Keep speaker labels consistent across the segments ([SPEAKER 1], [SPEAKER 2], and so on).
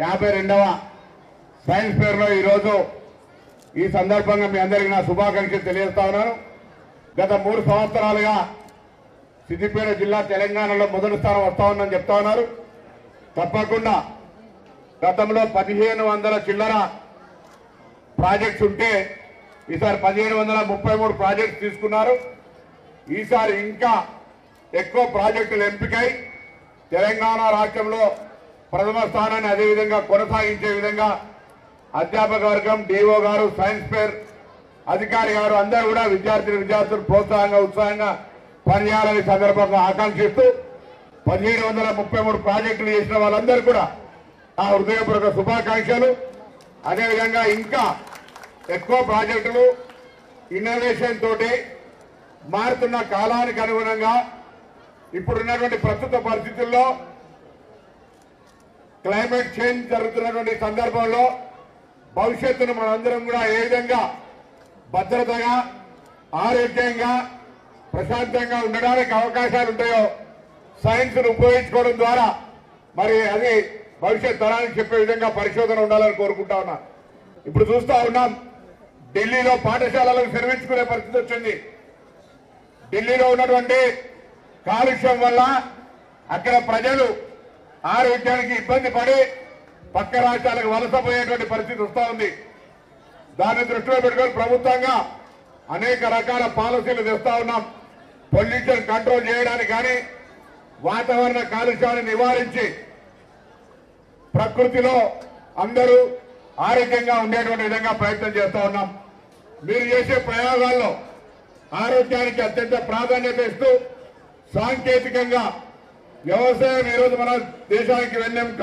[SPEAKER 1] 52వ science ఫేర్లో ఈరోజు ఈ సందర్భంగా మీ అందరికీ నా శుభాకాంక్షలు తెలియజేస్తా ఉన్నాను. గత 3 సంవత్సరాలుగా సిద్దిపేట జిల్లా తెలంగాణలో మొదటి స్థానం వస్తా ఉందని చెప్తా ఉన్నారు. తప్పకుండా గతంలో 1500 చిల్లర ప్రాజెక్ట్స్ ఉంటే ఈసారి 1733 ప్రాజెక్ట్స్ తీసుకున్నారు. ఈసారి ఇంకా ఎక్కువ ప్రాజెక్టులు ఎంపికై తెలంగాణ రాష్ట్రంలో ప్రథమ స్థానాన్ని అదేవిధంగా కొనసాగించే విధంగా అధ్యాపక వర్గం, డిఓ గారు, సైన్స్ ఫేర్ అధికారి గారు అందరూ కూడా విద్యార్థులు ప్రోత్సాహంగా ఉత్సాహంగా పనిచేయాలని సందర్భంగా ఆకాంక్షిస్తూ 1733 ప్రాజెక్టులు చేసిన వాళ్ళందరూ కూడా ఆ హృదయపూర్వక శుభాకాంక్షలు. అదేవిధంగా ఇంకా ఎక్కువ ప్రాజెక్టులు ఇన్నోవేషన్ తోటి మారుతున్న కాలానికి అనుగుణంగా ఇప్పుడున్నటువంటి ప్రస్తుత పరిస్థితుల్లో క్లైమేట్ చేంజ్ జరుగుతున్నటువంటి సందర్భంలో భవిష్యత్తును మనందరం కూడా ఏ విధంగా భద్రతగా, ఆరోగ్యంగా, ప్రశాంతంగా ఉండడానికి అవకాశాలు ఉంటాయో సైన్స్ను ఉపయోగించుకోవడం ద్వారా మరి అది భవిష్యత్ తరానికి చెప్పే విధంగా పరిశోధన ఉండాలని కోరుకుంటా ఉన్నా. ఇప్పుడు చూస్తా ఉన్నాం, ఢిల్లీలో పాఠశాలలకు సెలవించుకునే పరిస్థితి వచ్చింది. ఢిల్లీలో ఉన్నటువంటి కాలుష్యం వల్ల అక్కడ ప్రజలు ఆరోగ్యానికి ఇబ్బంది పడి పక్క రాష్ట్రాలకు వలసపోయేటువంటి పరిస్థితి వస్తూ ఉంది. దాన్ని దృష్టిలో పెట్టుకొని ప్రభుత్వంగా అనేక రకాల పాలసీలు తెస్తా ఉన్నాం. పొల్యూషన్ కంట్రోల్ చేయడానికి కానీ, వాతావరణ కాలుష్యాన్ని నివారించి ప్రకృతిలో అందరూ ఆరోగ్యంగా ఉండేటువంటి విధంగా ప్రయత్నం చేస్తా ఉన్నాం. మీరు చేసే ప్రయోగాల్లో ఆరోగ్యానికి అత్యంత ప్రాధాన్యత ఇస్తూ సాంకేతికంగా వ్యవసాయం ఈరోజు మన దేశానికి వెన్నెముక.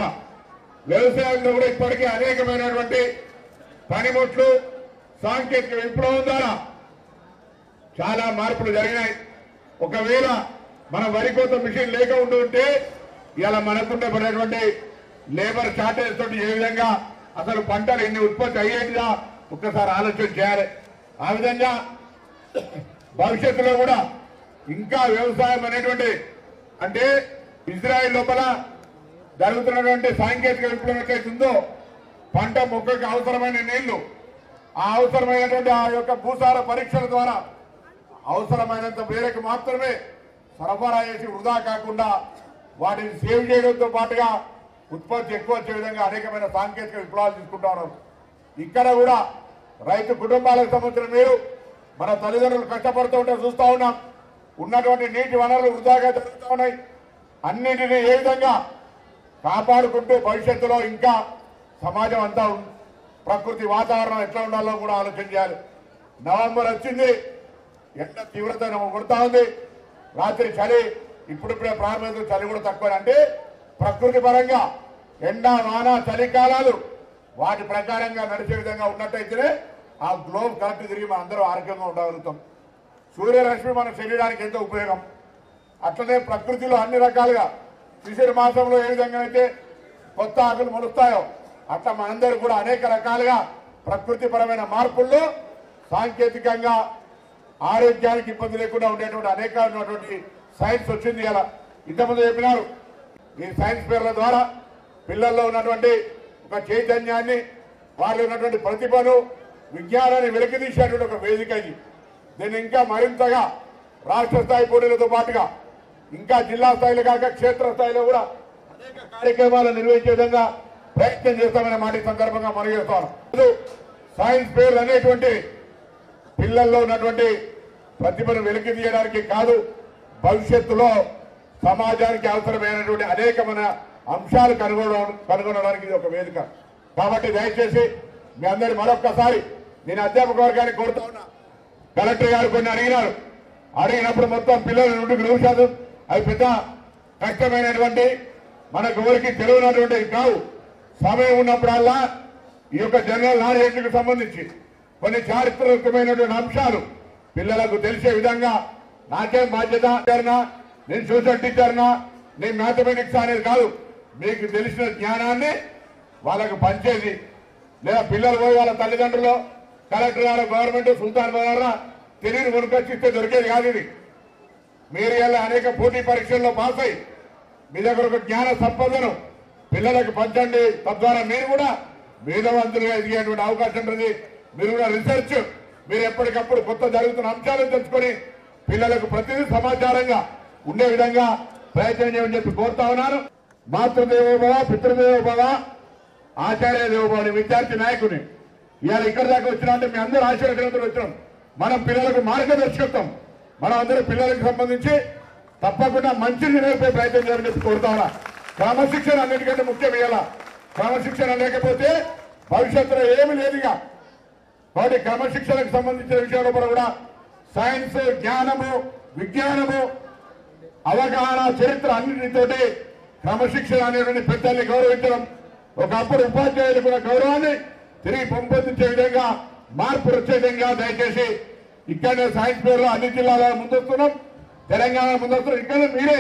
[SPEAKER 1] వ్యవసాయంలో కూడా ఇప్పటికీ అనేకమైనటువంటి పనిముట్లు సాంకేతిక విప్లవం ద్వారా చాలా మార్పులు జరిగినాయి. ఒకవేళ మన వరి కోత మిషన్ లేక ఉంటే ఇలా మనకుండబడినటువంటి లేబర్ షార్టేజ్ తోటి ఏ విధంగా అసలు పంటలు ఎన్ని ఉత్పత్తి అయ్యేటిగా ఒక్కసారి ఆలోచన చేయాలి. ఆ విధంగా భవిష్యత్తులో కూడా ఇంకా వ్యవసాయం అనేటువంటి అంటే ఇజ్రాయెల్ లోపల జరుగుతున్నటువంటి సాంకేతిక విప్లవం ఎట్లయితుందో పంట మొక్కకి అవసరమైన నీళ్లు ఆ అవసరమైనటువంటి ఆ యొక్క భూసార పరీక్షల ద్వారా అవసరమైనంత మేరకు మాత్రమే సరఫరా చేసి వృధా కాకుండా వాటిని సేవ్ చేయడంతో పాటుగా ఉత్పత్తి ఎక్కువ వచ్చే విధంగా అనేకమైన సాంకేతిక విప్లవాలు తీసుకుంటా ఉన్నారు. ఇక్కడ కూడా రైతు కుటుంబాలకు సంబంధించిన మీరు మన తల్లిదండ్రులు కష్టపడుతూ ఉంటే చూస్తూ ఉన్నాం. ఉన్నటువంటి నీటి వనరులు వృధాగా జరుగుతూ ఉన్నాయి. అన్నింటినీ ఏ విధంగా కాపాడుకుంటూ భవిష్యత్తులో ఇంకా సమాజం అంతా ప్రకృతి వాతావరణం ఎట్లా ఉండాలో కూడా ఆలోచన చేయాలి. నవంబర్ వచ్చింది, ఎండ తీవ్రత కొడతా ఉంది. రాత్రి చలి ఇప్పుడిప్పుడే ప్రారంభం, చలి కూడా తక్కువ. అంటే ప్రకృతి పరంగా ఎండ, వాన, చలికాలాలు వాటి ప్రకారంగా నడిచే విధంగా ఉన్నట్టయితేనే ఆ గ్లోబ్ కరెక్ట్ తిరిగి మన అందరూ ఆరోగ్యంగా ఉండగలుగుతాం. సూర్యరశ్మి మన శరీరానికి ఎంతో ఉపయోగం. అట్లనే ప్రకృతిలో అన్ని రకాలుగా శిశిర మాసంలో ఏ విధంగా అయితే కొత్త ఆకులు మొలుస్తాయో అట్లా మనందరూ కూడా అనేక రకాలుగా ప్రకృతిపరమైన మార్పుల్లో సాంకేతికంగా ఆరోగ్యానికి ఇబ్బంది లేకుండా ఉండేటువంటి అనేకమైనటువంటి సైన్స్ వచ్చింది. ఇలా ఇంతకుముందు చెప్పినారు, ఈ సైన్స్ ఫేర్ల ద్వారా పిల్లల్లో ఉన్నటువంటి ఒక చైతన్యాన్ని, వారిలో ఉన్నటువంటి ప్రతిభను, విజ్ఞానాన్ని వెలికితీసేటువంటి ఒక వేదిక ఇది. దీన్ని ఇంకా మరింతగా రాష్ట్ర స్థాయి పోటీలతో పాటుగా ఇంకా జిల్లా స్థాయిలో కాక క్షేత్రస్థాయిలో కూడా అనేక కార్యక్రమాలు నిర్వహించే విధంగా ప్రయత్నం చేస్తామనే మాట ఈ సందర్భంగా మనం చేస్తాను. సైన్స్ ఫేర్ అనేటువంటి పిల్లల్లో ఉన్నటువంటి ప్రతిభను వెలికి తీయడానికి కాదు, భవిష్యత్తులో సమాజానికి అవసరమైనటువంటి అనేకమైన అంశాలు కనుగొనడానికి ఇది ఒక వేదిక. కాబట్టి దయచేసి మీ అందరి మరొక్కసారి నేను అధ్యాపక వర్గాన్ని కోరుతా ఉన్నా. కలెక్టర్ గారు కొన్ని అడిగినప్పుడు మొత్తం పిల్లలు 100% అవి పెద్ద కష్టమైనటువంటి మనకు ఎవరికి తెలియనటువంటి కావు. సమయం ఉన్నప్పుడల్లా ఈ యొక్క జనరల్ నాలెడ్జ్కి సంబంధించి కొన్ని చారిత్రకమైనటువంటి అంశాలు పిల్లలకు తెలిసే విధంగా నాకేం బాధ్యత, నేను సోషల్ టీచర్నా, నేను మ్యాథమెటిక్స్ అనేది కాదు, మీకు తెలిసిన జ్ఞానాన్ని వాళ్ళకు పంచేది. లేదా పిల్లలు పోయి వాళ్ళ తల్లిదండ్రులు, కలెక్టర్ గారు, గవర్నమెంట్, సుల్తాన్ బజార్ తెలియని కొనుకొచ్చిస్తే దొరికేది కాదు. ఇది మీరు ఇలా అనేక పోటీ పరీక్షల్లో పాస్ అయ్యి మీ దగ్గర ఒక జ్ఞాన సంపదను పిల్లలకు పంచండి. తద్వారా మీరు కూడా మేధావంతులుగా ఎదిగేటువంటి అవకాశం ఉంటుంది. మీరు కూడా రీసెర్చ్ మీరు ఎప్పటికప్పుడు కొత్త జరుగుతున్న అంశాలను తెలుసుకొని పిల్లలకు ప్రతిదీ సమాచారంగా ఉండే విధంగా ప్రయత్నం చేయమని చెప్పి కోరుతా ఉన్నాను. మాతృదేవోభవ, పితృదేవోభవ, ఆచార్య దేవోభవ విద్యార్థి నాయకుని ఇవాళ ఇక్కడి దాకా వచ్చినా అంటే మీ అందరూ ఆశీర్వచనంతో వచ్చినాం. మనం పిల్లలకు మార్గదర్శకత్వం మనం అందరూ పిల్లలకు సంబంధించి తప్పకుండా మంచిని నేర్పే ప్రయత్నం చేయాలని చెప్పి కోరుతా ఉన్నా. క్రమశిక్షణ అన్నిటికంటే ముఖ్యం. ఇవాళ క్రమశిక్షణ లేకపోతే భవిష్యత్తులో ఏమీ లేదుగా. కాబట్టి క్రమశిక్షణకు సంబంధించిన విషయంలో కూడా సైన్స్, జ్ఞానము, విజ్ఞానము, అవగాహన, చరిత్ర అన్నింటితోటి క్రమశిక్షణ అనేటువంటి పెద్దల్ని గౌరవించడం, ఒకప్పుడు ఉపాధ్యాయులు కూడా గౌరవాన్ని తిరిగి పెంపొందించే విధంగా మార్పు వచ్చే విధంగా దయచేసి ఇక్కడనే సైన్స్ ఫేర్లో అన్ని జిల్లాల ముందొస్తున్నాం, తెలంగాణ ముందొస్తున్నాం. ఇక్కడ మీరే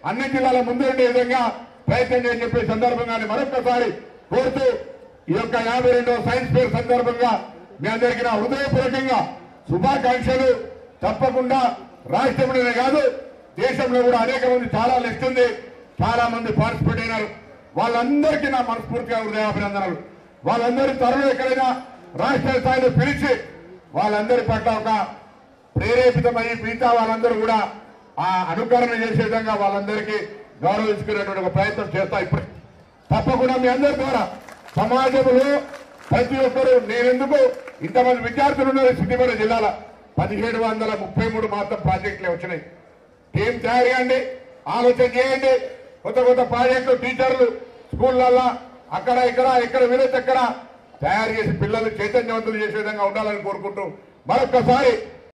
[SPEAKER 1] అన్ని జిల్లాల ముందు ఉండే విధంగా ప్రయత్నం చేయని చెప్పే సందర్భంగానే మరొకసారి కోరుతూ ఈ యొక్క 52వ సైన్స్ ఫేర్ సందర్భంగా మీ అందరికీ నా హృదయపూర్వకంగా శుభాకాంక్షలు. తప్పకుండా రాష్ట్రంలోనే కాదు దేశంలో కూడా అనేక మంది చాలా లిస్ట్ ఉంది, చాలా మంది పార్టిసిపేట్ అయినారు. వాళ్ళందరికీ నా మనస్ఫూర్తిగా హృదయాభినందనలు. వాళ్ళందరి త్వరలో ఎక్కడైనా రాష్ట్ర స్థాయిలో పిలిచి వాళ్ళందరి పట్ల ఒక ప్రేరేపితమై మిగతా వాళ్ళందరూ కూడా ఆ అనుకరణ చేసే విధంగా వాళ్ళందరికీ గౌరవించుకునేటువంటి ఒక ప్రయత్నం చేస్తా. ఇప్పుడు తప్పకుండా మీ అందరి ద్వారా సమాజంలో ప్రతి ఒక్కరూ నేనెందుకు ఇంతమంది విద్యార్థులు ఉన్నారు సిద్దిపేట జిల్లాలో 1733 మాత్రం ప్రాజెక్టులే వచ్చినాయి. టీం తయారు చేయండి, ఆలోచన చేయండి. కొత్త కొత్త ప్రాజెక్టులు టీచర్లు స్కూళ్ళల్లో అక్కడ ఇక్కడ వీలైతే అక్కడ తయారు చేసి పిల్లలు చైతన్యవంతులు చేసే విధంగా ఉండాలని కోరుకుంటూ మరొక్కసారి